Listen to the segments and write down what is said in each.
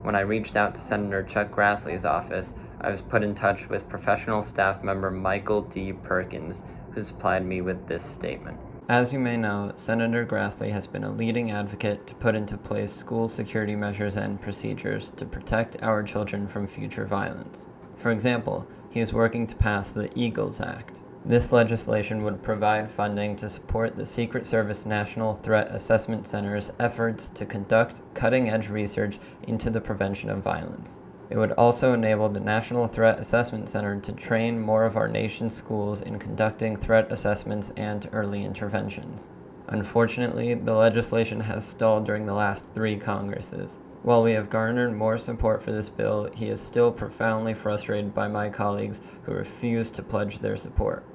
When I reached out to Senator Chuck Grassley's office, I was put in touch with professional staff member Michael D. Perkins, who supplied me with this statement. As you may know, Senator Grassley has been a leading advocate to put into place school security measures and procedures to protect our children from future violence. For example, he is working to pass the EAGLES Act. This legislation would provide funding to support the Secret Service National Threat Assessment Center's efforts to conduct cutting-edge research into the prevention of violence. It would also enable the National Threat Assessment Center to train more of our nation's schools in conducting threat assessments and early interventions. Unfortunately, the legislation has stalled during the last 3 Congresses. While we have garnered more support for this bill, he is still profoundly frustrated by my colleagues who refuse to pledge their support.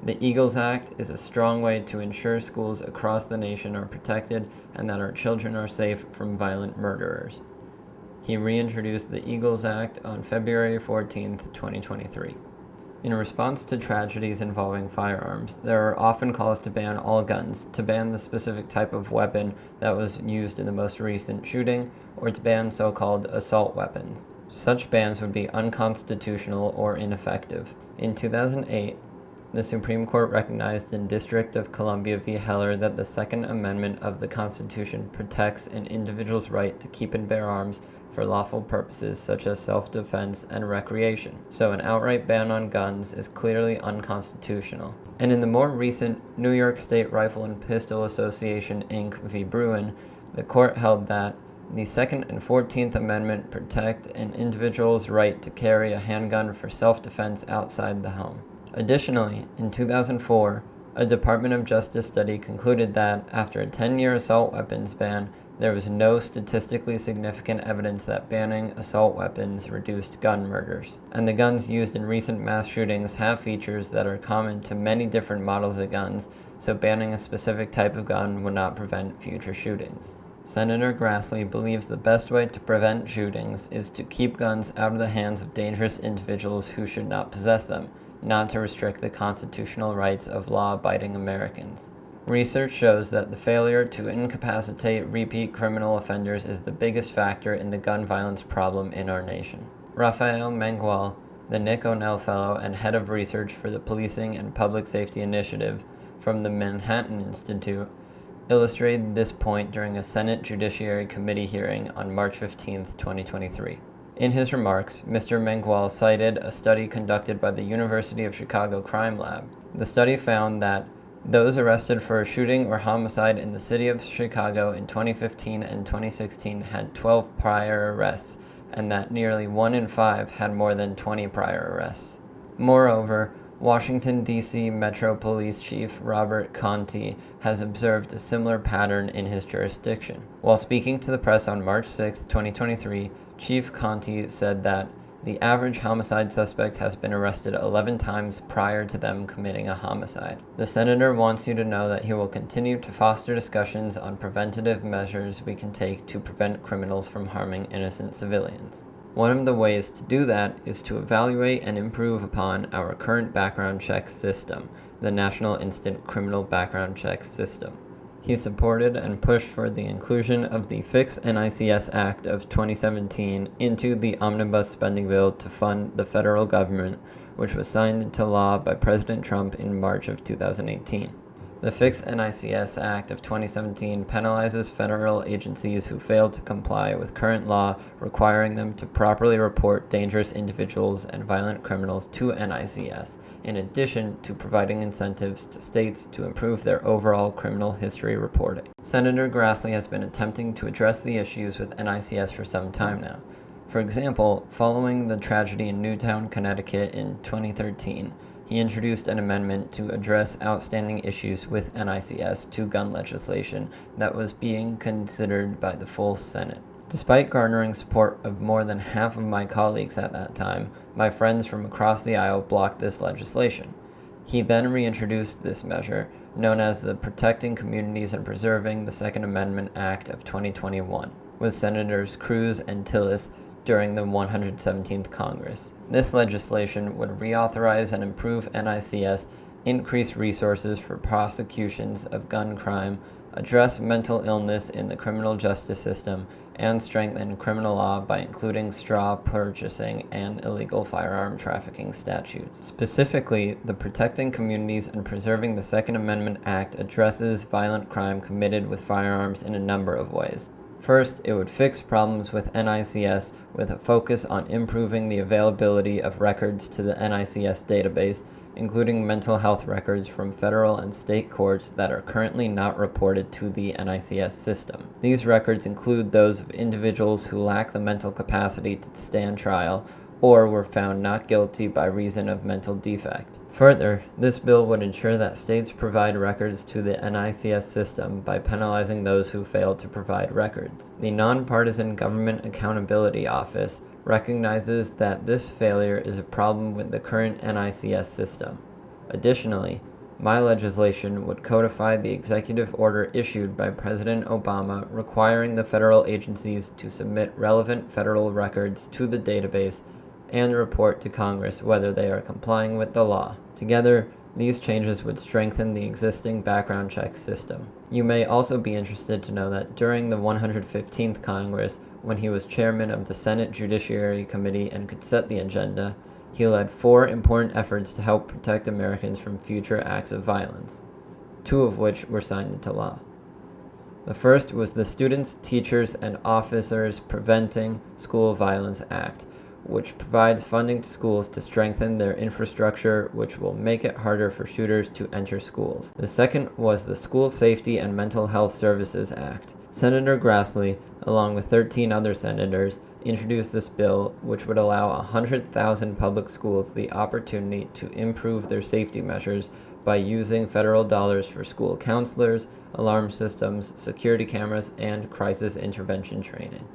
The EAGLES Act is a strong way to ensure schools across the nation are protected and that our children are safe from violent murderers. He reintroduced the EAGLES Act on February 14, 2023. In response to tragedies involving firearms, there are often calls to ban all guns, to ban the specific type of weapon that was used in the most recent shooting, or to ban so-called assault weapons. Such bans would be unconstitutional or ineffective. In 2008, the Supreme Court recognized in District of Columbia v. Heller that the Second Amendment of the Constitution protects an individual's right to keep and bear arms for lawful purposes such as self-defense and recreation, so an outright ban on guns is clearly unconstitutional. And in the more recent New York State Rifle and Pistol Association, Inc. v. Bruin, the court held that the Second and 14th Amendment protect an individual's right to carry a handgun for self-defense outside the home. Additionally, in 2004, a Department of Justice study concluded that, after a 10-year assault weapons ban, there was no statistically significant evidence that banning assault weapons reduced gun murders. And the guns used in recent mass shootings have features that are common to many different models of guns, so banning a specific type of gun would not prevent future shootings. Senator Grassley believes the best way to prevent shootings is to keep guns out of the hands of dangerous individuals who should not possess them, not to restrict the constitutional rights of law-abiding Americans. Research shows that the failure to incapacitate repeat criminal offenders is the biggest factor in the gun violence problem in our nation. Rafael Mangual, the Nick O'Neill Fellow and head of research for the Policing and Public Safety Initiative from the Manhattan Institute, illustrated this point during a Senate Judiciary Committee hearing on March 15, 2023. In his remarks, Mr. Mangual cited a study conducted by the University of Chicago Crime Lab. The study found that those arrested for a shooting or homicide in the city of Chicago in 2015 and 2016 had 12 prior arrests, and that nearly 1 in 5 had more than 20 prior arrests. Moreover, Washington, D.C. Metro Police Chief Robert Conti has observed a similar pattern in his jurisdiction. While speaking to the press on March 6, 2023, Chief Conti said that the average homicide suspect has been arrested 11 times prior to them committing a homicide. The senator wants you to know that he will continue to foster discussions on preventative measures we can take to prevent criminals from harming innocent civilians. One of the ways to do that is to evaluate and improve upon our current background check system, the National Instant Criminal Background Check System. He supported and pushed for the inclusion of the Fix NICS Act of 2017 into the Omnibus Spending Bill to fund the federal government, which was signed into law by President Trump in March of 2018. The Fix NICS Act of 2017 penalizes federal agencies who fail to comply with current law requiring them to properly report dangerous individuals and violent criminals to NICS, in addition to providing incentives to states to improve their overall criminal history reporting. Senator Grassley has been attempting to address the issues with NICS for some time now. For example, following the tragedy in Newtown, Connecticut in 2013, he introduced an amendment to address outstanding issues with NICS to gun legislation that was being considered by the full Senate. Despite garnering support of more than half of my colleagues at that time, my friends from across the aisle blocked this legislation. He then reintroduced this measure, known as the Protecting Communities and Preserving the Second Amendment Act of 2021, with Senators Cruz and Tillis during the 117th Congress. This legislation would reauthorize and improve NICS, increase resources for prosecutions of gun crime, address mental illness in the criminal justice system, and strengthen criminal law by including straw purchasing and illegal firearm trafficking statutes. Specifically, the Protecting Communities and Preserving the Second Amendment Act addresses violent crime committed with firearms in a number of ways. First, it would fix problems with NICS with a focus on improving the availability of records to the NICS database, including mental health records from federal and state courts that are currently not reported to the NICS system. These records include those of individuals who lack the mental capacity to stand trial or were found not guilty by reason of mental defect. Further, this bill would ensure that states provide records to the NICS system by penalizing those who fail to provide records. The Nonpartisan Government Accountability Office recognizes that this failure is a problem with the current NICS system. Additionally, my legislation would codify the executive order issued by President Obama requiring the federal agencies to submit relevant federal records to the database and report to Congress whether they are complying with the law. Together, these changes would strengthen the existing background check system. You may also be interested to know that during the 115th Congress, when he was chairman of the Senate Judiciary Committee and could set the agenda, he led 4 important efforts to help protect Americans from future acts of violence, 2 of which were signed into law. The first was the Students, Teachers, and Officers Preventing School Violence Act, which provides funding to schools to strengthen their infrastructure, which will make it harder for shooters to enter schools. The second was the School Safety and Mental Health Services Act. Senator Grassley, along with 13 other senators, introduced this bill, which would allow 100,000 public schools the opportunity to improve their safety measures by using federal dollars for school counselors, alarm systems, security cameras, and crisis intervention training.